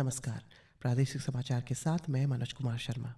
नमस्कार। प्रादेशिक समाचार के साथ मैं मनोज कुमार शर्मा।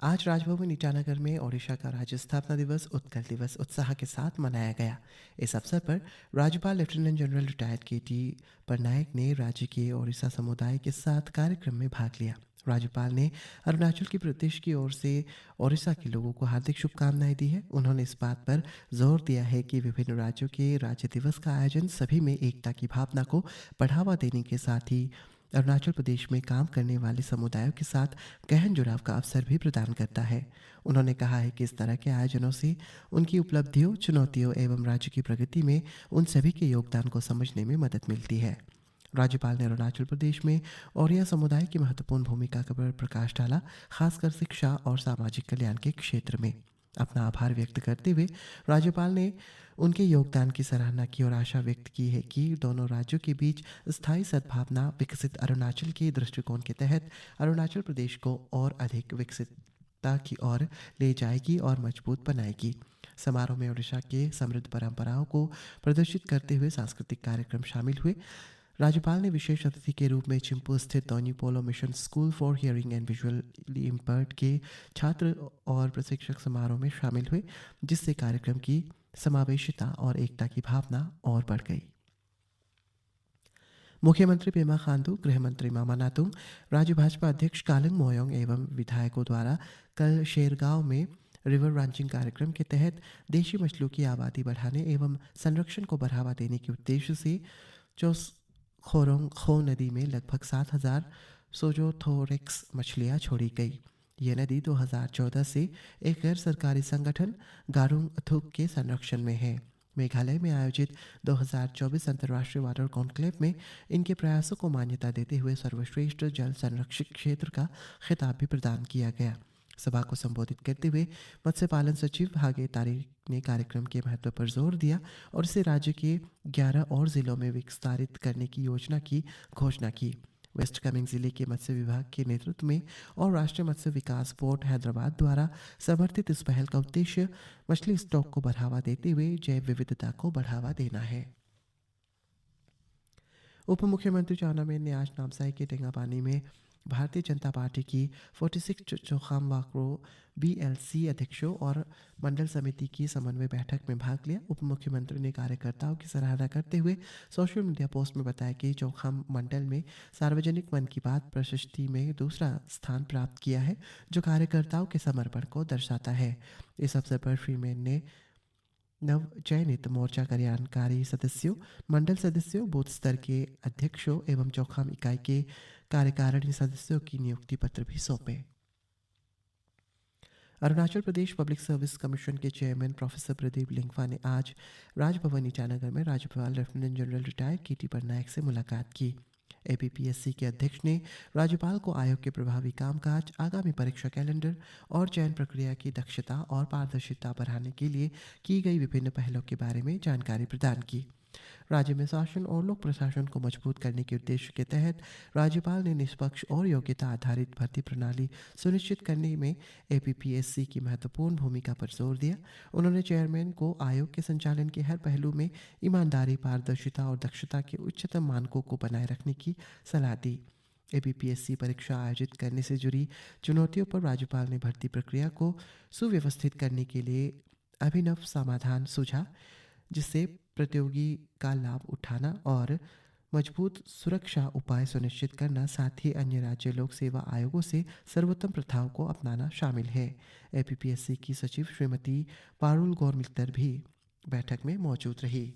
आज राजभवन ईटानगर में ओडिशा का राज्य स्थापना दिवस उत्कल दिवस उत्साह के साथ मनाया गया। इस अवसर पर राज्यपाल lieutenant general retired K.T.. Patnaik ने राज्य के ओडिशा समुदाय के साथ कार्यक्रम में भाग लिया। राज्यपाल ने अरुणाचल की प्रदेश की ओर से ओडिशा के लोगों को हार्दिक शुभकामनाएं दी है। उन्होंने इस बात पर जोर दिया है कि विभिन्न राज्यों के राज्य दिवस का आयोजन सभी में एकता की भावना को बढ़ावा देने के साथ ही अरुणाचल प्रदेश में काम करने वाले समुदायों के साथ गहन जुड़ाव का अवसर भी प्रदान करता है। उन्होंने कहा है कि इस तरह के आयोजनों से उनकी उपलब्धियों, चुनौतियों एवं राज्य की प्रगति में उन सभी के योगदान को समझने में मदद मिलती है। राज्यपाल ने अरुणाचल प्रदेश में ओरिया समुदाय की महत्वपूर्ण भूमिका पर प्रकाश डाला, खासकर शिक्षा और सामाजिक कल्याण के क्षेत्र में। अपना आभार व्यक्त करते हुए राज्यपाल ने उनके योगदान की सराहना की और आशा व्यक्त की है कि दोनों राज्यों के बीच स्थायी सद्भावना विकसित अरुणाचल के दृष्टिकोण के तहत अरुणाचल प्रदेश को और अधिक विकसितता की ओर ले जाएगी और मजबूत बनाएगी। समारोह में ओडिशा के समृद्ध परंपराओं को प्रदर्शित करते हुए सांस्कृतिक कार्यक्रम शामिल हुए। राज्यपाल ने विशेष अतिथि के रूप में चिंपू स्थित Donyi Polo mission school for hearing and visually impaired के छात्र और प्रशिक्षक समारोह में शामिल हुए, जिससे कार्यक्रम की समावेशिता और एकता की भावना और बढ़ गई। मुख्यमंत्री पेमा खांडू, गृह मंत्री मामा नातुंग, राज्य भाजपा अध्यक्ष कालिंग मोयोंग एवं विधायकों द्वारा कल शेरगांव में रिवर रांचिंग कार्यक्रम के तहत देशी मछलियों की आबादी बढ़ाने एवं संरक्षण को बढ़ावा देने के उद्देश्य से खोरोंग खो नदी में लगभग 7,000 सोजोथोरिक्स मछलियां छोड़ी गई। यह नदी 2014 से एक गैर सरकारी संगठन गारुंग थुक के संरक्षण में है। मेघालय में आयोजित 2024 अंतर्राष्ट्रीय वाटर कॉन्क्लेव में इनके प्रयासों को मान्यता देते हुए सर्वश्रेष्ठ जल संरक्षित क्षेत्र का खिताब भी प्रदान किया गया। सभा को संबोधित करते हुए मत्स्य पालन सचिव भागे तारिक ने कार्यक्रम के महत्व पर जोर दिया और इसे राज्य के 11 और जिलों में विस्तारित करने की योजना की घोषणा की। वेस्ट कामेंग जिले के मत्स्य विभाग के नेतृत्व में और राष्ट्रीय मत्स्य विकास बोर्ड हैदराबाद द्वारा समर्थित इस पहल का उद्देश्य मछली स्टॉक को बढ़ावा देते हुए जैव विविधता को बढ़ावा देना है। उप मुख्यमंत्री चाउना मेन ने आज नामसाई के टेंगापानी में भारतीय जनता पार्टी की 46 चौखाम वाक्रो BLC अध्यक्षों और मंडल समिति की समन्वय बैठक में भाग लिया। उप मुख्यमंत्री ने कार्यकर्ताओं की सराहना करते हुए सोशल मीडिया पोस्ट में बताया कि चौखाम मंडल में सार्वजनिक मन की बात प्रशस्ति में दूसरा स्थान प्राप्त किया है, जो कार्यकर्ताओं के समर्पण को दर्शाता है। इस अवसर पर श्री मेन ने नव चयनित मोर्चा कल्याणकारी सदस्यों, मंडल सदस्यों, बूथ स्तर के अध्यक्षों एवं चौखाम इकाई के कार्यकारिणी सदस्यों की नियुक्ति पत्र भी सौंपे। Arunachal Pradesh public service commission के चेयरमैन प्रोफेसर प्रदीप लिंगफा ने आज राजभवन ईटानगर में राज्यपाल lieutenant general retired K.T.. Patnaik से मुलाकात की। APPSC के अध्यक्ष ने राज्यपाल को आयोग के प्रभावी कामकाज, आगामी परीक्षा कैलेंडर और चयन प्रक्रिया की दक्षता और पारदर्शिता बढ़ाने के लिए की गई विभिन्न पहलों के बारे में जानकारी प्रदान की। राज्य में शासन और लोक प्रशासन को मजबूत करने के उद्देश्य के तहत राज्यपाल ने निष्पक्ष और योग्यता आधारित भर्ती प्रणाली सुनिश्चित करने में APPSC की महत्वपूर्ण भूमिका पर जोर दिया। उन्होंने चेयरमैन को आयोग के संचालन के हर पहलू में ईमानदारी, पारदर्शिता और दक्षता के उच्चतम मानकों को बनाए रखने की सलाह दी। APPSC परीक्षा आयोजित करने से जुड़ी चुनौतियों पर राज्यपाल ने भर्ती प्रक्रिया को सुव्यवस्थित करने के लिए अभिनव समाधान सूझा, जिससे प्रतियोगी का लाभ उठाना और मजबूत सुरक्षा उपाय सुनिश्चित करना, साथ ही अन्य राज्य लोक सेवा आयोगों से सर्वोत्तम प्रथाओं को अपनाना शामिल है। APPSC की सचिव श्रीमती पारुल गौर मित्तर भी बैठक में मौजूद रही।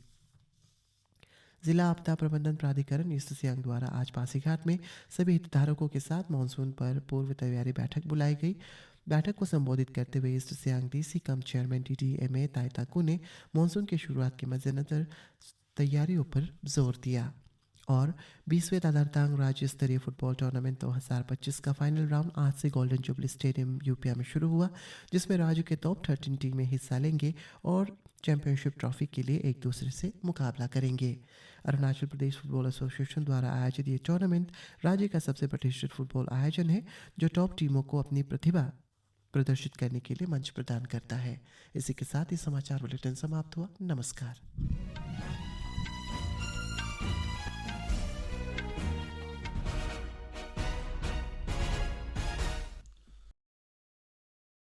जिला आपदा प्रबंधन प्राधिकरण ईस्ट सियांग द्वारा आज पासीघाट में सभी हितधारकों के साथ मानसून पर पूर्व तैयारी बैठक बुलाई गई। बैठक को संबोधित करते हुए ईस्ट सियांग DC कम चेयरमैन DDMA ताई ताकू ने मानसून की शुरुआत के मद्देनजर तैयारियों पर जोर दिया और 20वें दादरतांग राज्य स्तरीय फुटबॉल टूर्नामेंट 2025 का फाइनल राउंड आज से गोल्डन जुबली स्टेडियम यूपिया में शुरू हुआ, जिसमें राज्य के टॉप 13 टीमें हिस्सा लेंगे और चैंपियनशिप ट्रॉफी के लिए एक दूसरे से मुकाबला करेंगे। अरुणाचल प्रदेश फुटबॉल एसोसिएशन द्वारा आयोजित ये टूर्नामेंट राज्य का सबसे प्रतिष्ठित फुटबॉल आयोजन है, जो टॉप टीमों को अपनी प्रतिभा प्रदर्शित करने के लिए मंच प्रदान करता है। इसी के साथ ही समाचार बुलेटिन समाप्त हुआ। नमस्कार।